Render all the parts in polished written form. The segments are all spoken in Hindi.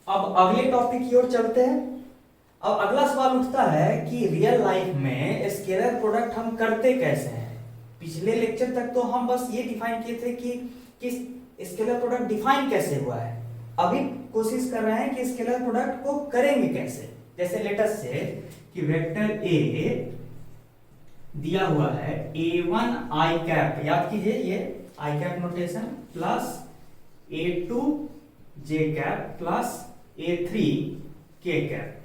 अब अगले टॉपिक की ओर चलते हैं। अब अगला सवाल उठता है कि रियल लाइफ में स्केलर प्रोडक्ट हम करते कैसे हैं। पिछले लेक्चर तक तो हम बस ये डिफाइन किए थे कि स्केलर प्रोडक्ट डिफाइन कैसे हुआ है। अभी कोशिश कर रहे हैं कि स्केलर प्रोडक्ट को करेंगे कैसे। जैसे लेट अस से कि वेक्टर ए दिया हुआ है a1 i कैप, याद कीजिए ये i cap notation, plus a2 j cap plus a3 k cap,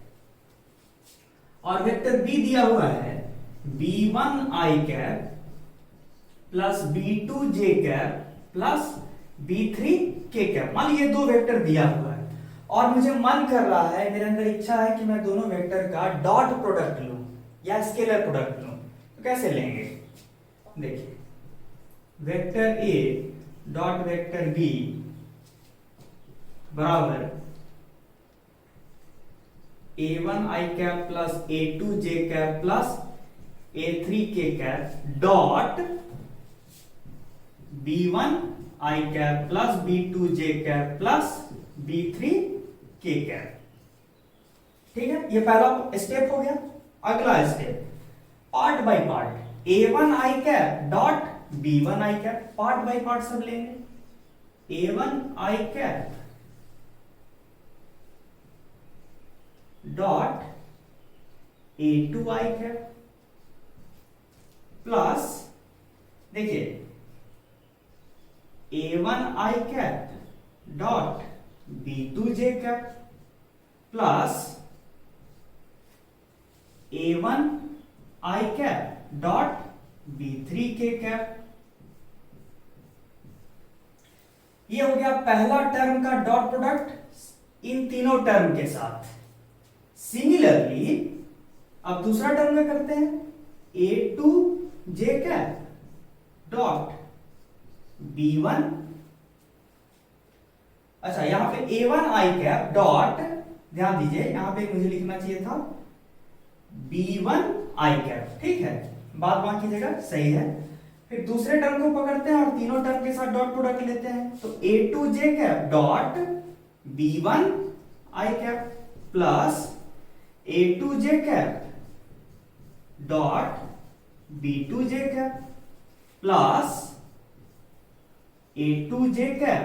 और वेक्टर b दिया हुआ है b1 i cap plus b2 j cap plus b3 k cap. मान लीजिए दो वेक्टर दिया हुआ है और मुझे मन कर रहा है, मेरे अंदर इच्छा है कि मैं दोनों वेक्टर का डॉट प्रोडक्ट लूं या स्केलर प्रोडक्ट लूं। तो कैसे लेंगे? देखिए, vector a dot vector b बराबर a1 i cap plus a2 j cap plus a3 k cap dot b1 i cap plus b2 j cap plus b3 k cap. ठीक है, ये पहला स्टेप हो गया। अगला step part by part, a1 i cap dot b1 i cap, part by part सब लेंगे। a1 i cap dot a2 i cap plus, देखिए a1 i cap dot b2 j cap plus a1 i cap dot b3 k cap. ये हो गया पहला टर्म का डॉट प्रोडक्ट इन तीनों टर्म के साथ। सिमिलरली अब दूसरा टर्म में करते हैं a2 j cap dot b1, अच्छा यहां पे a1 i कैप डॉट, ध्यान दीजिए यहां पे मुझे लिखना चाहिए था b1 i कैप। ठीक है, बात वहां की जगह सही है। फिर दूसरे टर्म को पकड़ते हैं और तीनों टर्म के साथ डॉट प्रोडक्ट लेते हैं। तो a2 j cap dot b1 i cap plus a2 j cap dot b2 j cap plus a2 j cap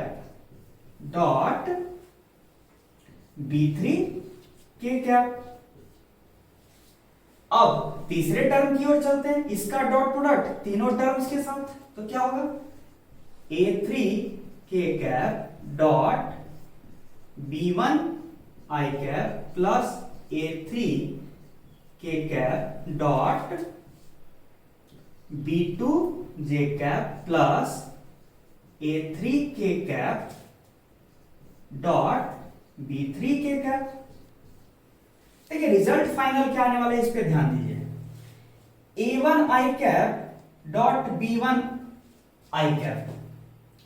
dot b3 k cap. अब तीसरे टर्म की ओर चलते हैं, इसका डॉट प्रोडक्ट तीनों टर्म्स के साथ। तो क्या होगा a3 k cap dot b1 i cap plus a3 k cap dot b2 j cap plus a3 k cap dot b3 k cap. देखिए रिजल्ट फाइनल क्या आने वाला है, इस पे ध्यान दीजिए। a1 i cap dot b1 i cap.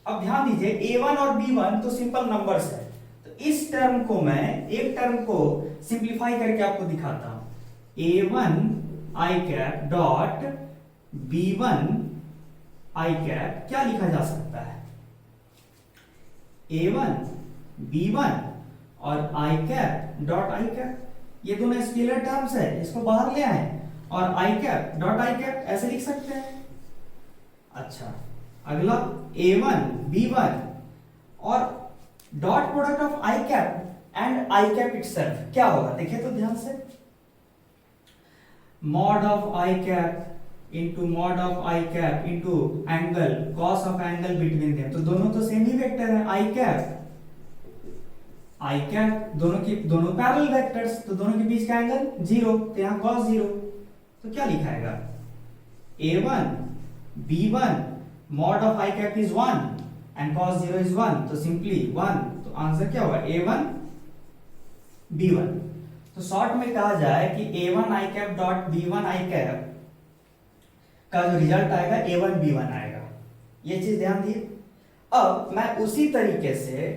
अब ध्यान दीजिए a1 और b1 तो सिंपल नंबर्स है, तो इस टर्म को मैं एक टर्म को सिंप्लीफाई करके आपको दिखाता हूं। a1 i cap dot b1 i cap क्या लिखा जा सकता है? a1 b1 और i cap dot i cap, ये दोनों स्केलर टर्म्स है, इसको बाहर ले आए और i cap dot i cap ऐसे लिख सकते हैं। अच्छा अगला a1 b1 और dot product of i cap and i cap itself क्या होगा? देखिए तो ध्यान से, mod of i cap into mod of i cap into angle cos of angle between them. तो दोनों तो सेम ही वेक्टर है, i कैप दोनों पैरेलल वेक्टर्स, तो दोनों के बीच का एंगल 0, तो यहां cos 0। तो क्या लिखाएगा? a1 b1 mod of i cap is 1 and cos 0 is 1, तो सिंपली 1। तो आंसर क्या होगा? a1 b1। तो शॉर्ट में कहा जाए कि a1 i cap dot b1 i cap का जो रिजल्ट आएगा a1 b1 आएगा। ये चीज ध्यान दिए। अब मैं उसी तरीके से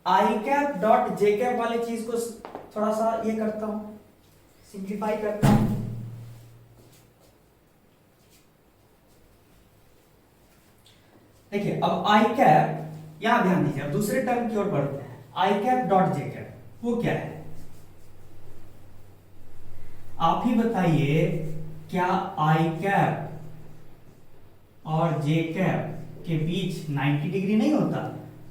i cap dot j cap वाले चीज को थोड़ा सा ये करता हूं, सिंप्लीफाई करता हूं। देखिए अब i कैप, यहां ध्यान दीजिए, अब दूसरे टर्म की ओर बढ़ते हैं। i cap dot j cap, वो क्या है? आप ही बताइए, क्या आई कैप और जे कैप के बीच 90 डिग्री नहीं होता?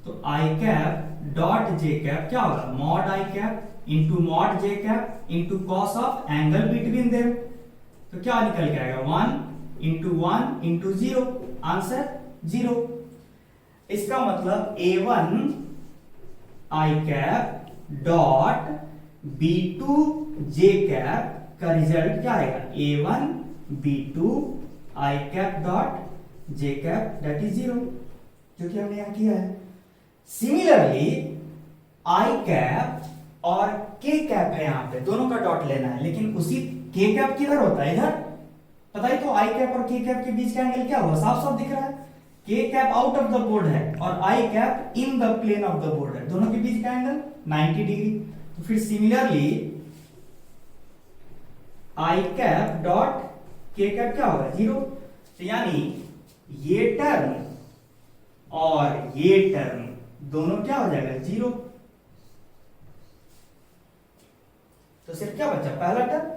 तो आई कैप डॉट जे कैप क्या होगा? Mod I cap into mod J cap into cos of angle between them. तो क्या निकल के आएगा? 1 इंटू 0, आंसर 0। इसका मतलब A1 आई कैप डॉट B2 जे कैप का रिजल्ट क्या आएगा? A1 B2 I cap dot J cap that is 0, जो कि हमने यहां किया है। सिमिलरली आई कैप और के कैप है, यहां पे दोनों का डॉट लेना है, लेकिन उसी के कैप किधर होता है? इधर। पता ही तो आई कैप और के कैप के बीच का एंगल क्या हुआ? साफ साफ दिख रहा है। K cap out of the board है और I cap in the plane of the board है, दोनों के बीच का एंगल 90 डिग्री। तो फिर similarly I cap dot K cap क्या होगा? 0। तो यानी ये टर्म और ये टर्म दोनों क्या हो जाएगा? 0। तो सिर्फ क्या बचा? पहला टर्म।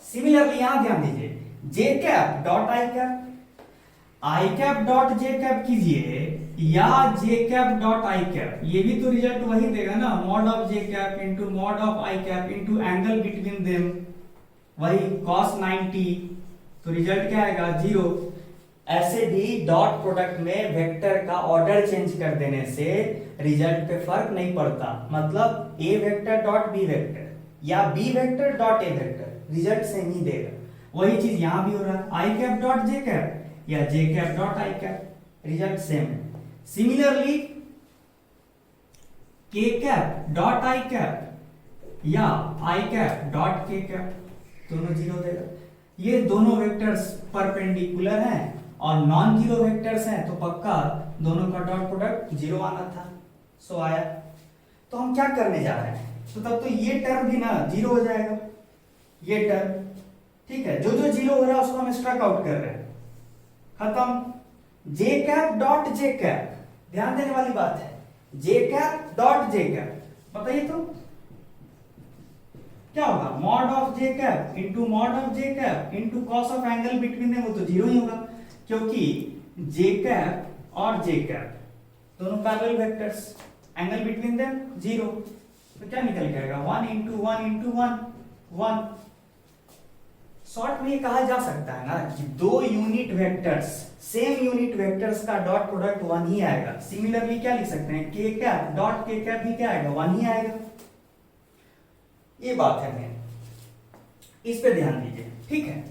सिमिलरली यहां ध्यान दीजिए, J cap dot I cap, I cap dot J cap कीजिए या J cap dot I cap, ये भी तो रिजल्ट वही देगा ना, mod of J cap into mod of I cap into angle between them, वही cos 90। तो रिजल्ट क्या आएगा? 0। ऐसे भी डॉट प्रोडक्ट में वेक्टर का ऑर्डर चेंज कर देने से रिजल्ट पे फर्क नहीं पड़ता। मतलब A vector dot B vector या B vector dot A vector result same ही देगा। वही चीज यहां भी हो रहा है, I cap dot J cap या J cap dot I cap, result same है। Similarly K cap dot I cap या I cap dot K cap, दोनों 0 देगा। ये दोनों वेक्टर्स परपेंडिकुलर हैं और नॉन जीरो वेक्टर्स हैं, तो पक्का दोनों का डॉट प्रोडक्ट 0 आना था। सो आया। तो हम क्या करने जा रहे हैं? तो तब तो ये टर्म भी ना 0 हो जाएगा, ये टर्म, ठीक है। जो जो 0 हो रहा है उसको हम स्ट्रक आउट कर रहे हैं, खत्म। जे कैप डॉट जे कैप, ध्यान देने वाली बात है, जे कैप डॉट जे कैप, बताइए तो क्या होगा? Mod of J cap into mod of J cap into cos of angle between them, वो तो 0 ही होगा, क्योंकि जे कैप और जे कैप दोनों parallel vectors, angle between them 0। तो क्या निकल के आएगा? 1 इंटू 1 इंटू 1। शॉर्ट में ये कहा जा सकता है ना कि दो unit vectors, same unit vectors का डॉट प्रोडक्ट 1 ही आएगा। सिमिलरली क्या लिख सकते हैं? के कैप डॉट के कैप भी क्या आएगा? 1 ही आएगा। ये बात है मेन, इस पे ध्यान दीजिए, ठीक है।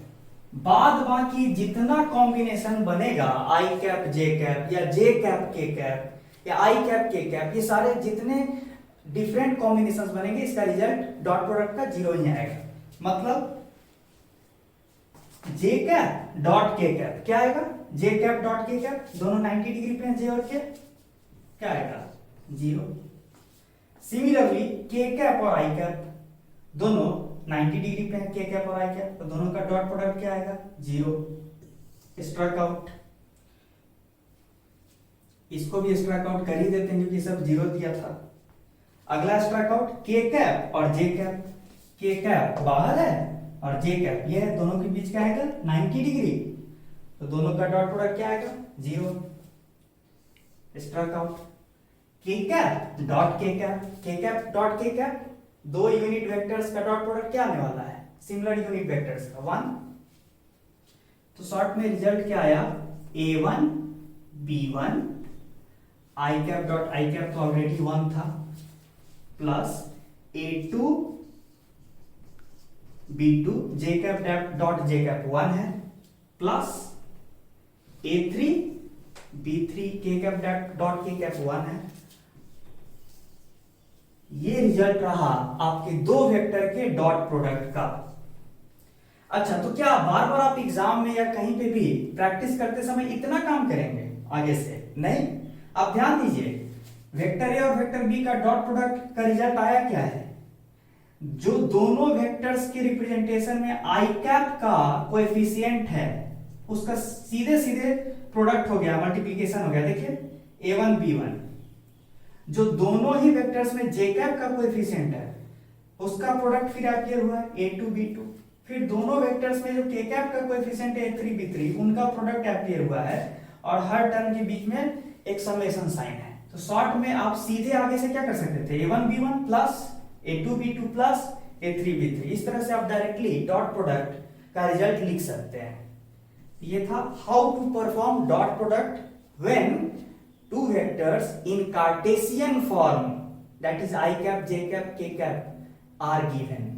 बाद बाकी जितना कॉम्बिनेशन बनेगा, आई कैप जे कैप या जे कैप के कैप या आई कैप के कैप, ये सारे जितने डिफरेंट कॉम्बिनेशन बनेंगे, इसका रिजल्ट डॉट प्रोडक्ट का 0 ही आएगा। मतलब जे कैप डॉट के कैप क्या आएगा? जे कैप डॉट के कैप, दोनों 90 डिग्री पे हैं, जे और के, क्या आएगा? 0। सिमिलरली के कैप और आई कैप दोनों 90 डिग्री पे हैं, के कैप और आई कैप, तो दोनों का डॉट प्रोडक्ट क्या आएगा? 0। स्ट्रक आउट, इसको भी स्ट्रक आउट कर ही देते हैं क्योंकि सब 0 दिया था। अगला स्ट्रक आउट के कैप और जे कैप, के कैप बाहर है और जे कैप ये है, दोनों के बीच क्या आएगा? 90 डिग्री, तो दोनों का डॉट प्रोडक्ट क्या आएगा? 0। स्ट्रक आउट के कैप डॉट के कैप, के कैप डॉट के कैप, दो यूनिट वेक्टर्स का डॉट प्रोडक्ट क्या आने वाला है? सिमिलर यूनिट वेक्टर्स का 1। तो शॉर्ट में रिजल्ट क्या आया? A1 B1 I cap dot I cap तो ऑलरेडी 1 था, प्लस A2 B2 जे कैप डॉट जे कैप 1 है, प्लस A3 B3 के कैप डॉट के कैप 1 है। ये रिजल्ट रहा आपके दो वेक्टर के डॉट प्रोडक्ट का। अच्छा, तो क्या बार बार आप एग्जाम में या कहीं पे भी प्रैक्टिस करते समय इतना काम करेंगे आगे से? नहीं। आप ध्यान दीजिए, वेक्टर ए और वेक्टर बी का डॉट प्रोडक्ट का रिजल्ट आया क्या है? जो दोनों वेक्टर्स के रिप्रेजेंटेशन में आई कैप का कोएफिशिएंट है, उसका सीधे सीधे प्रोडक्ट हो गया, मल्टीप्लीकेशन हो गया। देखिए A1 B1, जो दोनों ही वेक्टर्स में जे कैप का कोएफिशिएंट है उसका प्रोडक्ट फिर अपियर हुआ है a2 b2, फिर दोनों वेक्टर्स में जो के कैप का कोएफिशिएंट है a3 b3 उनका प्रोडक्ट अपियर हुआ है और हर टर्म के बीच में एक समेशन साइन है। तो शॉर्ट में आप सीधे आगे से क्या कर सकते थे a1 b1 plus a2 b2 plus a3 b3, इस तरह से आप डायरेक्टली डॉट प्रोडक्ट का रिजल्ट लिख सकते हैं। ये था how to perform dot product when two vectors in Cartesian form that is i cap j cap k cap are given.